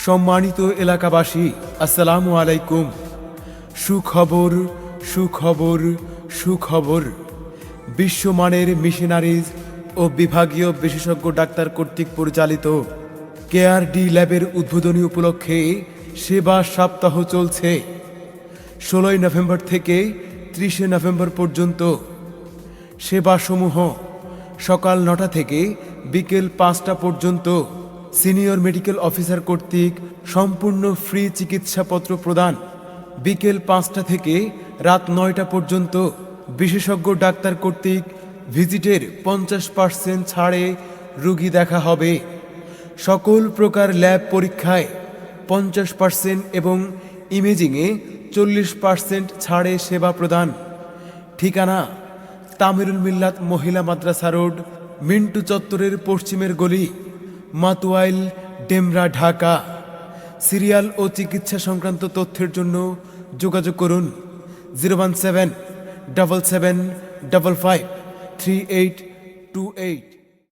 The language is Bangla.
সম্মানিত এলাকাবাসী, আসসালামু আলাইকুম। সুখবর সুখবর সুখবর। বিশ্বমানের মিশনারিজ ও বিভাগীয় বিশেষজ্ঞ ডাক্তার কর্তৃক পরিচালিত কেআরডি ল্যাবের উদ্বোধনী উপলক্ষে সেবা সপ্তাহ চলছে 16 নভেম্বর থেকে 30 নভেম্বর পর্যন্ত। সেবাসমূহ সকাল 9টা থেকে বিকেল 5টা পর্যন্ত। সিনিয়র মেডিকেল অফিসার কর্তৃক সম্পূর্ণ ফ্রি চিকিৎসাপত্র প্রদান। বিকেল 5টা থেকে রাত 9টা পর্যন্ত। বিশেষজ্ঞ ডাক্তার কর্তৃক ভিজিটের 50% ছাড়ে রোগী দেখা হবে। সকল প্রকার ল্যাব পরীক্ষায় 50% এবং ইমেজিংয়ে 40% ছাড়ে সেবা প্রদান। ঠিকানা: তামিরুল মিল্লাত মহিলা মাদ্রাসা রোড, মিন্টু চত্বরের পশ্চিমের গলি, মাতুয়াইল, ডেমরা, ঢাকা। সিরিয়াল ও চিকিৎসা সংক্রান্ত তথ্যের জন্য যোগাযোগ করুন 01777553828।